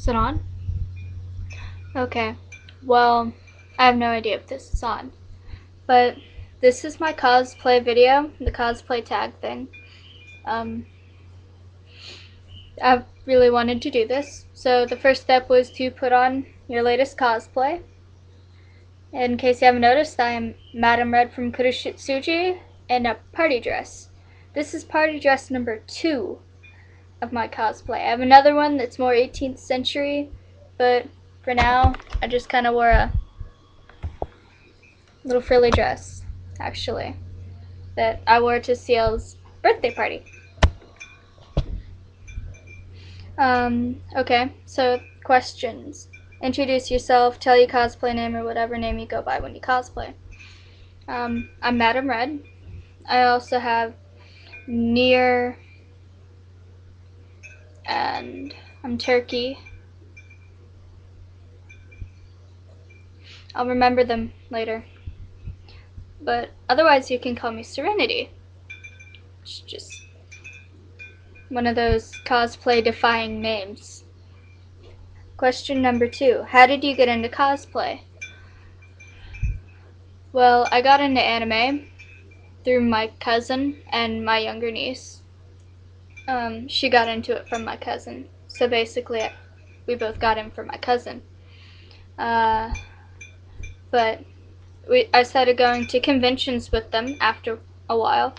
Is it on? Okay. Well, I have no idea if this is on. But this is my cosplay video, the cosplay tag thing. I really wanted to do this. So the first step was to put on your latest cosplay. In case you haven't noticed, I am Madame Red from Kuroshitsuji in a party dress. This is party dress number 2 of my cosplay. I have another one that's more 18th century, but for now, I just kind of wore a little frilly dress, actually, that I wore to Ciel's birthday party. Okay, so questions. Introduce yourself, tell your cosplay name or whatever name you go by when you cosplay. I'm Madame Red. I also have Near, and I'm Turkey. I'll remember them later. But otherwise you can call me Serenity. It's just one of those cosplay defying names. Question number 2. How did you get into cosplay? Well, I got into anime through my cousin and my younger niece. She got into it from my cousin. So basically, we both got in from my cousin. But I started going to conventions with them after a while.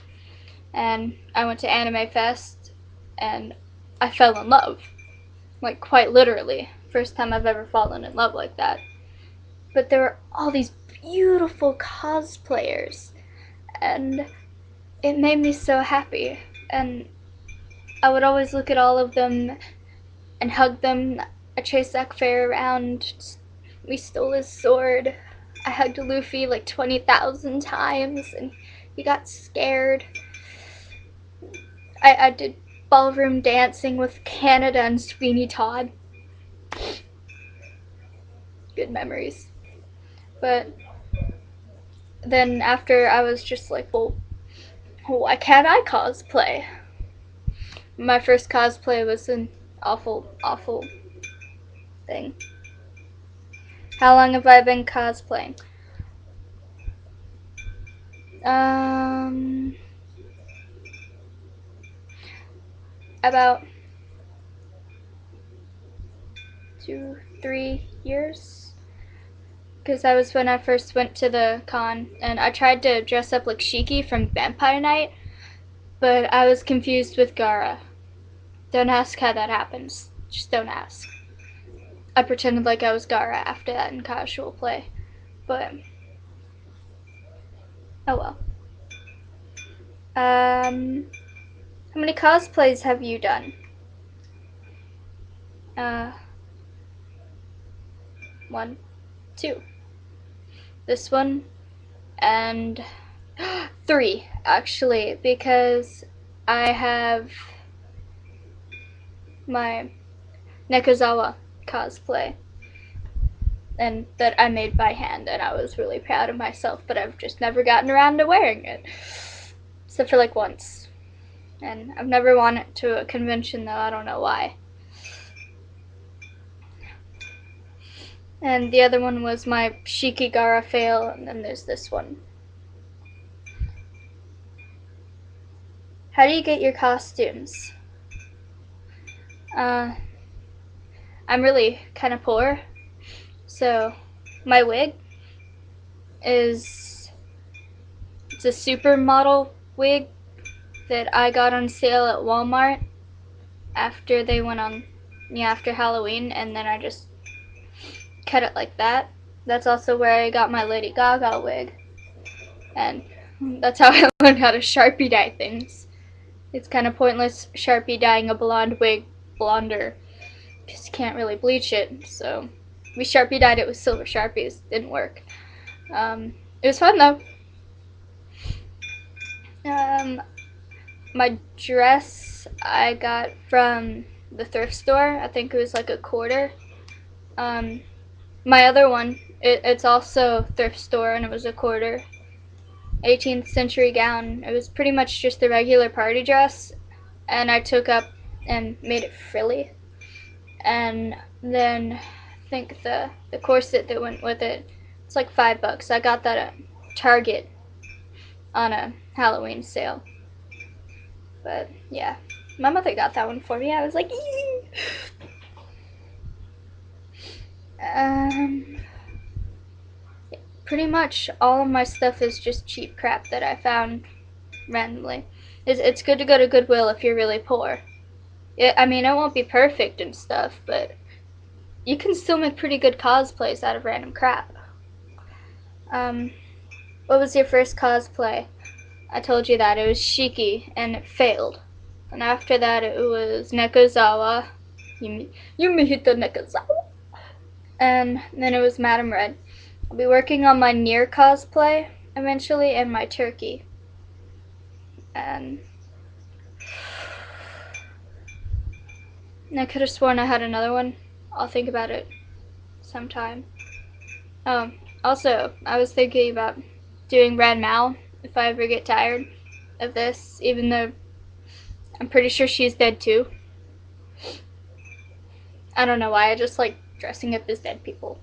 And I went to Anime Fest, and I fell in love. Like, quite literally. First time I've ever fallen in love like that. But there were all these beautiful cosplayers, and it made me so happy. And I would always look at all of them and hug them. I chased Zack Fair around. We stole his sword. I hugged Luffy like 20,000 times, and he got scared. I did ballroom dancing with Canada and Sweeney Todd. Good memories. But then after, I was just like, well, why can't I cosplay? My first cosplay was an awful, awful thing. How long have I been cosplaying? About 2-3 years. Because that was when I first went to the con, and I tried to dress up like Shiki from Vampire Night, but I was confused with Gaara. Don't ask how that happens. Just don't ask. I pretended like I was Gaara after that in casual play, but oh well. How many cosplays have you done? 1, 2. This one, and 3 actually, because I have my Nekozawa cosplay, and that I made by hand, and I was really proud of myself, but I've just never gotten around to wearing it, except for like once. And I've never worn it to a convention though, I don't know why. And the other one was my Shiki Gaara fail, and then there's this one. How do you get your costumes? I'm really kind of poor, so my wig it's a supermodel wig that I got on sale at Walmart after they went on, after Halloween, and then I just cut it like that. That's also where I got my Lady Gaga wig, and that's how I learned how to Sharpie dye things. It's kind of pointless Sharpie dyeing a blonde wig blonder because you can't really bleach it, so we Sharpie dyed it with silver Sharpies. Didn't work. It was fun though. My dress I got from the thrift store. I think it was like $1. My other one, it's also thrift store, and it was $1. 18th century gown. It was pretty much just the regular party dress, and I took up and made it frilly. and then I think the corset that went with it, it's like $5. I got that at Target on a Halloween sale. But yeah, my mother got that one for me. I was like, eee! Um, pretty much all of my stuff is just cheap crap that I found randomly. It's good to go to Goodwill if you're really poor. I mean, it won't be perfect and stuff, but you can still make pretty good cosplays out of random crap. Um, what was your first cosplay? I told you that. It was Shiki, and it failed. And after that, it was Nekozawa. Yumihito Nekozawa. And then it was Madame Red. I'll be working on my Nier cosplay eventually, and my turkey. And I could have sworn I had another one. I'll think about it sometime. Oh, also, I was thinking about doing Red Mal if I ever get tired of this, even though I'm pretty sure she's dead too. I don't know why, I just like dressing up as dead people.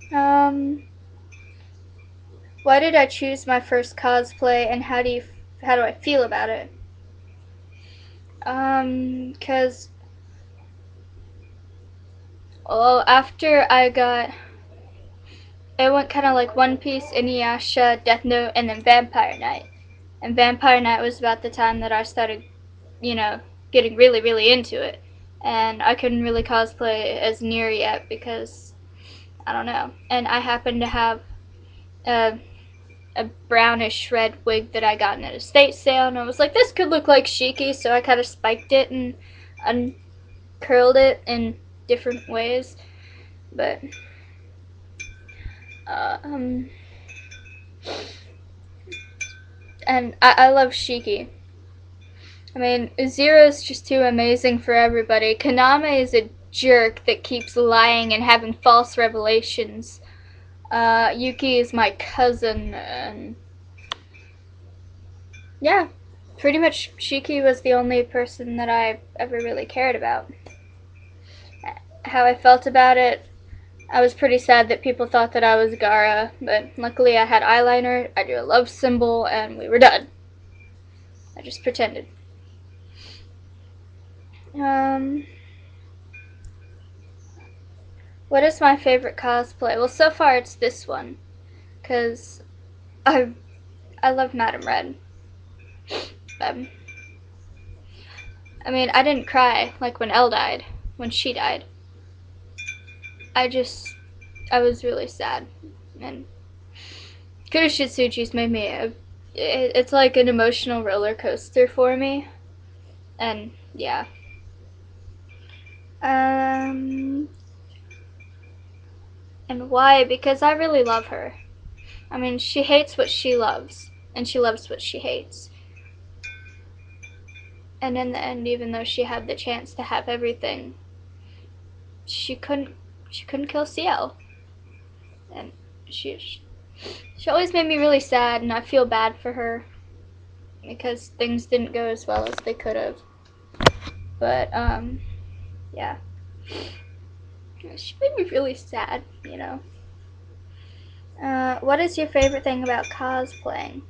Why did I choose my first cosplay, and how do I feel about it? 'Cause well, after I got, it went kind of like One Piece, Inuyasha, Death Note, and then Vampire Knight. And Vampire Knight was about the time that I started, getting really, really into it. And I couldn't really cosplay as Nier yet because, I don't know. And I happened to have a, a brownish red wig that I got in an estate sale, and I was like, this could look like Shiki, so I kind of spiked it and uncurled it in different ways. But, and I love Shiki. I mean, Zero's just too amazing for everybody. Kaname is a jerk that keeps lying and having false revelations. Yuki is my cousin, and yeah, pretty much Shiki was the only person that I ever really cared about. How I felt about it, I was pretty sad that people thought that I was Gaara, but luckily I had eyeliner, I drew a love symbol, and we were done. I just pretended. What is my favorite cosplay? Well, so far it's this one, because I love Madame Red. Um, I mean, I didn't cry like when Elle died, when she died. I was really sad, and Kurishitsuji's made me it's like an emotional roller coaster for me, and yeah. And why? Because I really love her. I mean, she hates what she loves, and she loves what she hates. And in the end, even though she had the chance to have everything, she couldn't kill CL. And she always made me really sad, and I feel bad for her because things didn't go as well as they could have. But yeah, she made me really sad, you know. What is your favorite thing about cosplaying?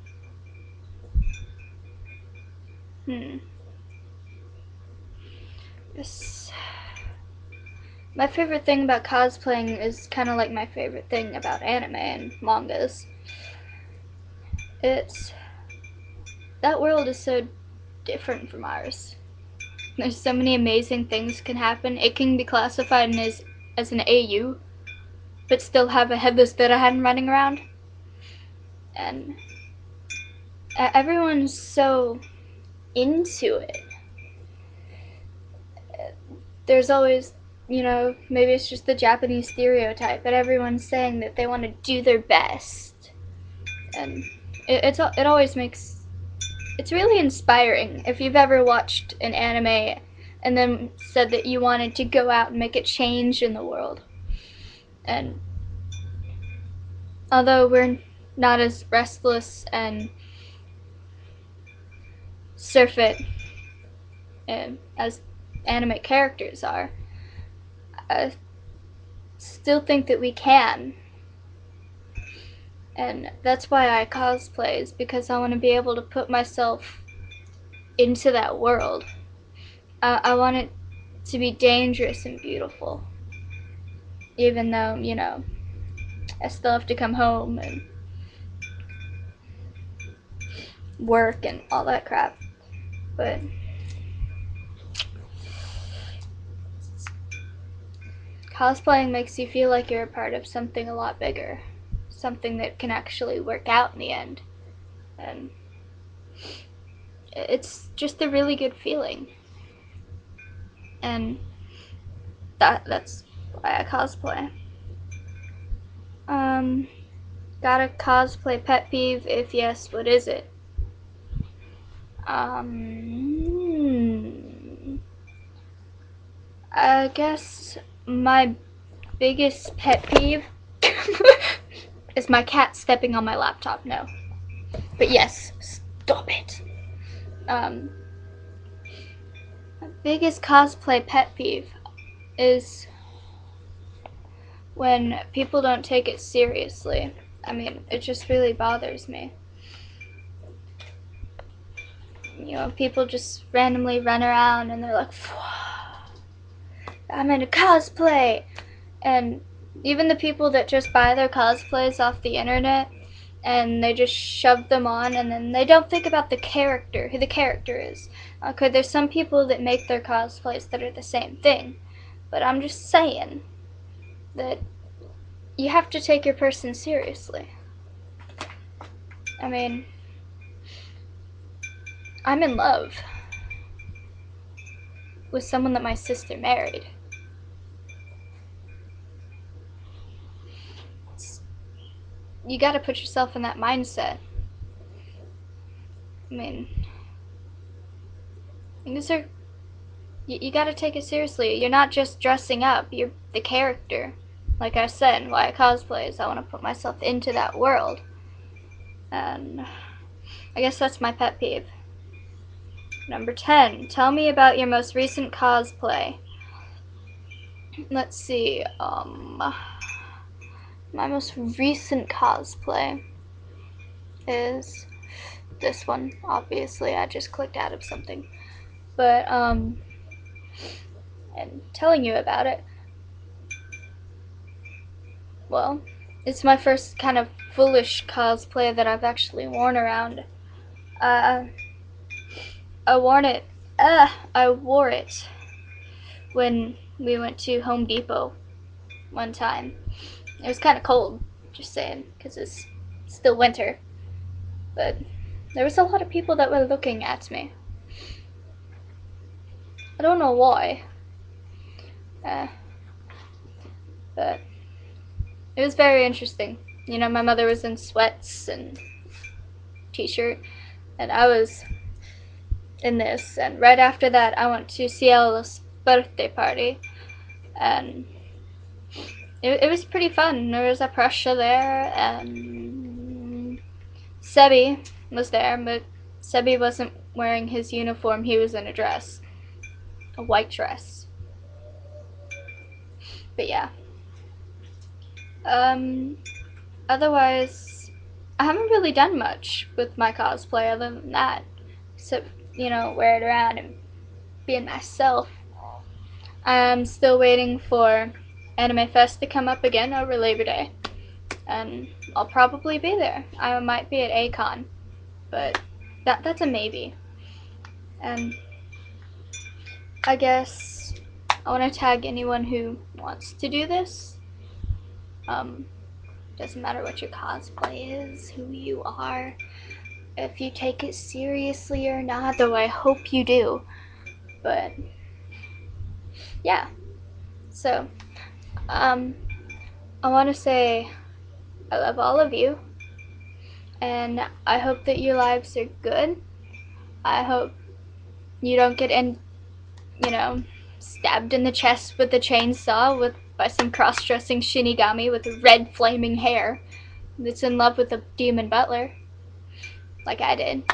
Yes. My favorite thing about cosplaying is kind of like my favorite thing about anime and mangas. That world is so different from ours. There's so many amazing things can happen. It can be classified as an AU, but still have a headless Birahan running around. And everyone's so into it. There's always, maybe it's just the Japanese stereotype, but everyone's saying that they want to do their best. And it always makes, it's really inspiring. If you've ever watched an anime and then said that you wanted to go out and make a change in the world. And although we're not as restless and surf it as anime characters are, I still think that we can. And that's why I cosplay, is because I want to be able to put myself into that world. I want it to be dangerous and beautiful. Even though, I still have to come home and work and all that crap. But cosplaying makes you feel like you're a part of something a lot bigger. Something that can actually work out in the end. And it's just a really good feeling. And that's why I cosplay. Got a cosplay pet peeve? If yes, what is it? I guess my biggest pet peeve is my cat stepping on my laptop. No. But yes, stop it. My biggest cosplay pet peeve is when people don't take it seriously. I mean, it just really bothers me. People just randomly run around and they're like, I'm in a cosplay. And even the people that just buy their cosplays off the internet and they just shove them on and then they don't think about the character, who the character is. Okay, there's some people that make their cosplays that are the same thing. But I'm just saying that you have to take your person seriously. I mean, I'm in love with someone that my sister married. You gotta put yourself in that mindset. I mean, you gotta take it seriously. You're not just dressing up, you're the character. Like I said, why I cosplay is I want to put myself into that world. And I guess that's my pet peeve. Number 10, tell me about your most recent cosplay. Let's see, my most recent cosplay is this one. Obviously, I just clicked out of something. But, and telling you about it, well, it's my first kind of foolish cosplay that I've actually worn around. I wore it when we went to Home Depot one time. It was kind of cold, just saying, because it's still winter. But there was a lot of people that were looking at me. I don't know why. But it was very interesting. My mother was in sweats and t-shirt, and I was in this. And right after that, I went to Cielo's birthday party, and it was pretty fun. There was a Prussia there, and Sebi was there, but Sebi wasn't wearing his uniform. He was in a dress, a white dress. But yeah. Otherwise, I haven't really done much with my cosplay other than that. Except, wear it around and being myself. I'm still waiting for Anime Fest to come up again over Labor Day. And I'll probably be there. I might be at A-Con. But that's a maybe. And I guess I want to tag anyone who wants to do this. Doesn't matter what your cosplay is, who you are, if you take it seriously or not, though I hope you do. But yeah. So, I want to say I love all of you, and I hope that your lives are good. I hope you don't get stabbed in the chest with a chainsaw by some cross-dressing Shinigami with red flaming hair that's in love with a demon butler, like I did.